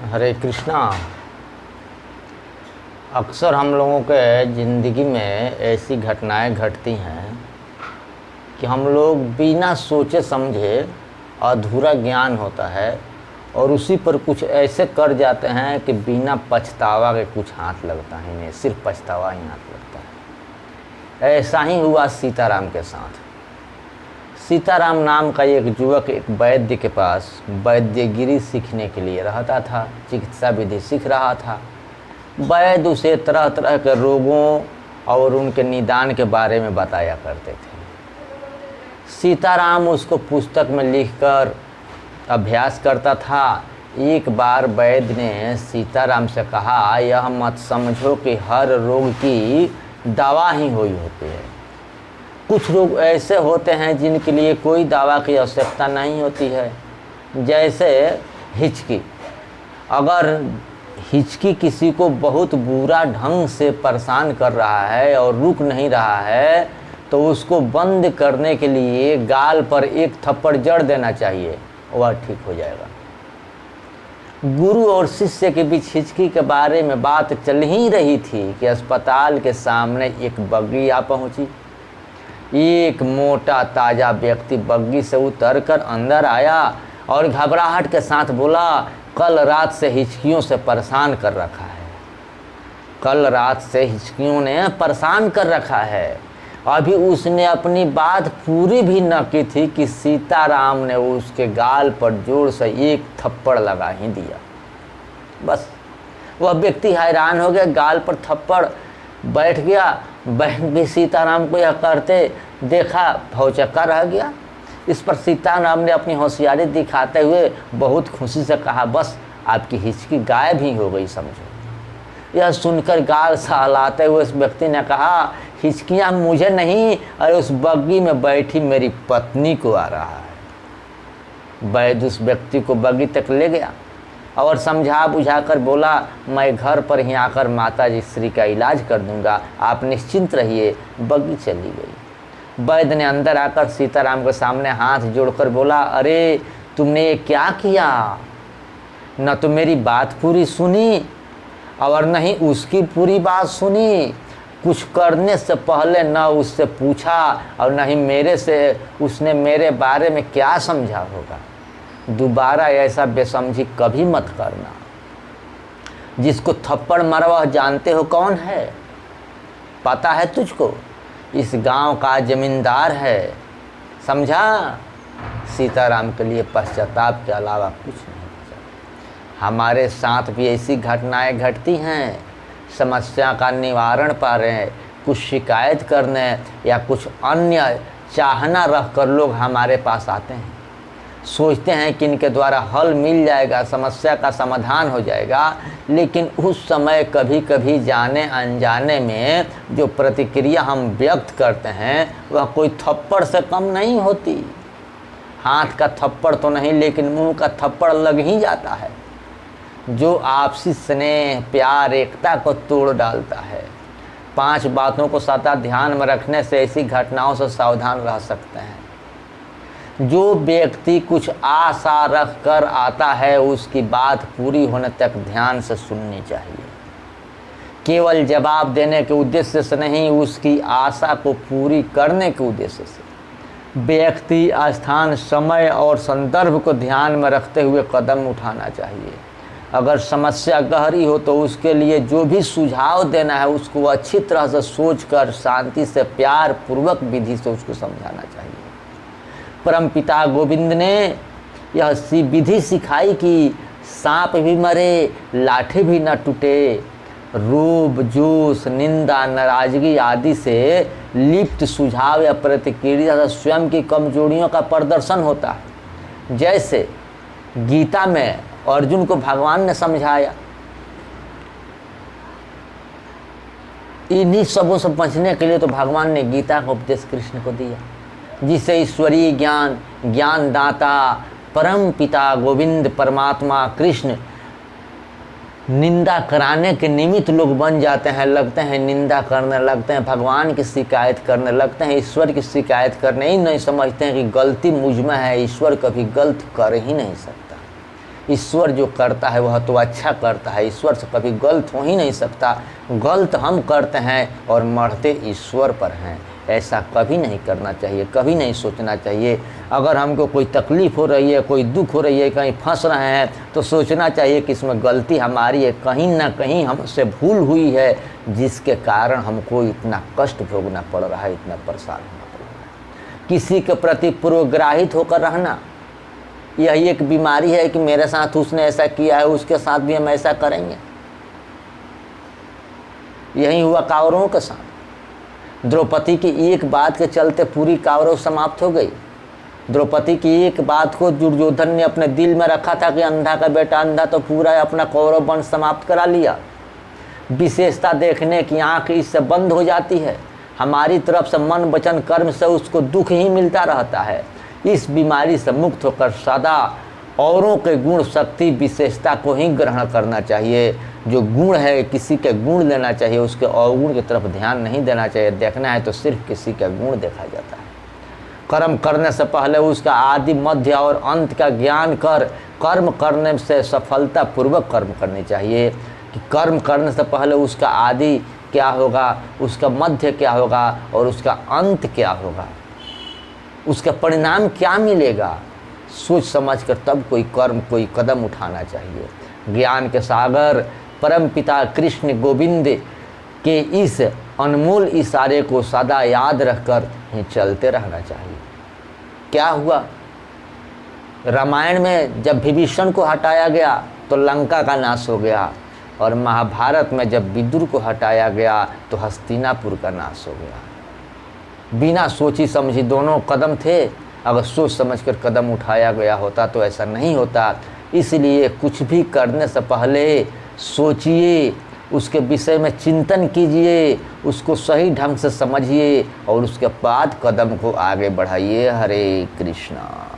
हरे कृष्णा। अक्सर हम लोगों के ज़िंदगी में ऐसी घटनाएं घटती हैं कि हम लोग बिना सोचे समझे अधूरा ज्ञान होता है और उसी पर कुछ ऐसे कर जाते हैं कि बिना पछतावा के कुछ हाथ लगता ही नहीं, सिर्फ पछतावा ही हाथ लगता है। ऐसा ही हुआ सीताराम के साथ। सीताराम नाम का एक युवक एक वैद्य के पास वैद्यगिरी सीखने के लिए रहता था, चिकित्सा विधि सीख रहा था। वैद्य उसे तरह तरह के रोगों और उनके निदान के बारे में बताया करते थे। सीताराम उसको पुस्तक में लिखकर अभ्यास करता था। एक बार वैद्य ने सीताराम से कहा, यह मत समझो कि हर रोग की दवा ही हुई होती है। कुछ रोग ऐसे होते हैं जिनके लिए कोई दवा की आवश्यकता नहीं होती है, जैसे हिचकी। अगर हिचकी किसी को बहुत बुरा ढंग से परेशान कर रहा है और रुक नहीं रहा है तो उसको बंद करने के लिए गाल पर एक थप्पड़ जड़ देना चाहिए, वह ठीक हो जाएगा। गुरु और शिष्य के बीच हिचकी के बारे में बात चल ही रही थी कि अस्पताल के सामने एक बग्गी आ पहुंची। एक मोटा ताजा व्यक्ति बग्गी से उतरकर अंदर आया और घबराहट के साथ बोला, कल रात से हिचकियों से परेशान कर रखा है। कल रात से हिचकियों ने परेशान कर रखा है। अभी उसने अपनी बात पूरी भी न की थी कि सीताराम ने उसके गाल पर जोर से एक थप्पड़ लगा ही दिया। बस वह व्यक्ति हैरान हो गया, गाल पर थप्पड़ बैठ गया। बहन भी सीताराम को यह करते देखा, भौचक्का रह गया। इस पर सीताराम ने अपनी होशियारी दिखाते हुए बहुत खुशी से कहा, बस आपकी हिचकी गायब ही हो गई समझो। यह सुनकर गाल सहलाते हुए उस व्यक्ति ने कहा, हिचकियाँ मुझे नहीं, अरे उस बग्गी में बैठी मेरी पत्नी को आ रहा है। वैद्य उस व्यक्ति को बग्गी तक ले गया और समझा बुझाकर बोला, मैं घर पर ही आकर माताजी श्री का इलाज कर दूंगा, आप निश्चिंत रहिए। बग्गी चली गई। वैद्य ने अंदर आकर सीताराम के सामने हाथ जोड़कर बोला, अरे तुमने ये क्या किया? न तो मेरी बात पूरी सुनी और न ही उसकी पूरी बात सुनी। कुछ करने से पहले न उससे पूछा और न ही मेरे से उसने मेरे बारे में क्या समझा होगा। दोबारा ऐसा बेसमझी कभी मत करना। जिसको थप्पड़ मारा वह जानते हो कौन है? पता है तुझको? इस गांव का जमींदार है, समझा? सीताराम के लिए पश्चाताप के अलावा कुछ नहीं बचा। हमारे साथ भी ऐसी घटनाएं घटती हैं। समस्या का निवारण पा रहे हैं, कुछ शिकायत करने या कुछ अन्य चाहना रख कर लोग हमारे पास आते हैं। सोचते हैं कि इनके द्वारा हल मिल जाएगा, समस्या का समाधान हो जाएगा, लेकिन उस समय कभी कभी जाने अनजाने में जो प्रतिक्रिया हम व्यक्त करते हैं वह कोई थप्पड़ से कम नहीं होती। हाथ का थप्पड़ तो नहीं, लेकिन मुंह का थप्पड़ लग ही जाता है, जो आपसी स्नेह प्यार एकता को तोड़ डालता है। 5 बातों को सदा ध्यान में रखने से ऐसी घटनाओं से सावधान रह सकते हैं। जो व्यक्ति कुछ आशा रख कर आता है उसकी बात पूरी होने तक ध्यान से सुननी चाहिए। केवल जवाब देने के उद्देश्य से नहीं, उसकी आशा को पूरी करने के उद्देश्य से व्यक्ति स्थान समय और संदर्भ को ध्यान में रखते हुए कदम उठाना चाहिए। अगर समस्या गहरी हो तो उसके लिए जो भी सुझाव देना है उसको अच्छी तरह से सोचकर शांति से प्यार पूर्वक विधि से उसको समझाना चाहिए। परमपिता गोविंद ने यह विधि सिखाई कि सांप भी मरे, लाठी भी न टूटे। रोब जोश निंदा नाराजगी आदि से लिप्त सुझाव या प्रतिक्रिया से स्वयं की कमजोरियों का प्रदर्शन होता है। जैसे गीता में अर्जुन को भगवान ने समझाया। इन्हीं सबों से बचने के लिए तो भगवान ने गीता का उपदेश कृष्ण को दिया, जिसे ईश्वरीय ज्ञान ज्ञानदाता परम पिता गोविंद परमात्मा कृष्ण निंदा कराने के निमित्त लोग बन जाते हैं, लगते हैं निंदा करने लगते हैं, भगवान की शिकायत करने लगते हैं, ईश्वर की शिकायत करने ही नहीं समझते हैं कि गलती मुझ में है, ईश्वर कभी गलत कर ही नहीं सकता। ईश्वर जो करता है वह तो अच्छा करता है, ईश्वर से कभी गलत हो ही नहीं सकता। गलत हम करते हैं और मरते ईश्वर पर हैं, ऐसा कभी नहीं करना चाहिए, कभी नहीं सोचना चाहिए। अगर हमको कोई तकलीफ़ हो रही है, कोई दुख हो रही है, कहीं फंस रहे हैं, तो सोचना चाहिए कि इसमें गलती हमारी है, कहीं ना कहीं हमसे भूल हुई है जिसके कारण हमको इतना कष्ट भोगना पड़ रहा है, इतना परेशान होना पड़ रहा है। किसी के प्रति पूर्वग्राहित होकर रहना, यही एक बीमारी है कि मेरे साथ उसने ऐसा किया है, उसके साथ भी हम ऐसा करेंगे। यही हुआ कौरवों के साथ। द्रौपदी की एक बात के चलते पूरी कौरव समाप्त हो गई। द्रौपदी की एक बात को दुर्योधन ने अपने दिल में रखा था कि अंधा का बेटा अंधा, तो पूरा अपना कौरव वंश समाप्त करा लिया। विशेषता देखने की आंख इससे बंद हो जाती है। हमारी तरफ से मन वचन कर्म से उसको दुख ही मिलता रहता है। इस बीमारी से मुक्त होकर सदा औरों के गुण शक्ति विशेषता को ही ग्रहण करना चाहिए। जो गुण है किसी के गुण लेना चाहिए, उसके अवगुण की तरफ ध्यान नहीं देना चाहिए। देखना है तो सिर्फ किसी का गुण देखा जाता है। कर्म करने से पहले उसका आदि मध्य और अंत का ज्ञान कर कर्म करने से सफलतापूर्वक कर्म करनी चाहिए। कि कर्म करने से पहले उसका आदि क्या होगा, उसका मध्य क्या होगा और उसका अंत क्या होगा, उसका परिणाम क्या मिलेगा, सोच समझ कर तब कोई कर्म कोई कदम उठाना चाहिए। ज्ञान के सागर परम पिता कृष्ण गोविंद के इस अनमोल इशारे को सदा याद रखकर ही चलते रहना चाहिए। क्या हुआ, रामायण में जब विभीषण को हटाया गया तो लंका का नाश हो गया, और महाभारत में जब विदुर को हटाया गया तो हस्तिनापुर का नाश हो गया। बिना सोची समझी दोनों कदम थे। अगर सोच समझकर कदम उठाया गया होता तो ऐसा नहीं होता। इसलिए कुछ भी करने से पहले सोचिए, उसके विषय में चिंतन कीजिए, उसको सही ढंग से समझिए और उसके बाद कदम को आगे बढ़ाइए। हरे कृष्णा।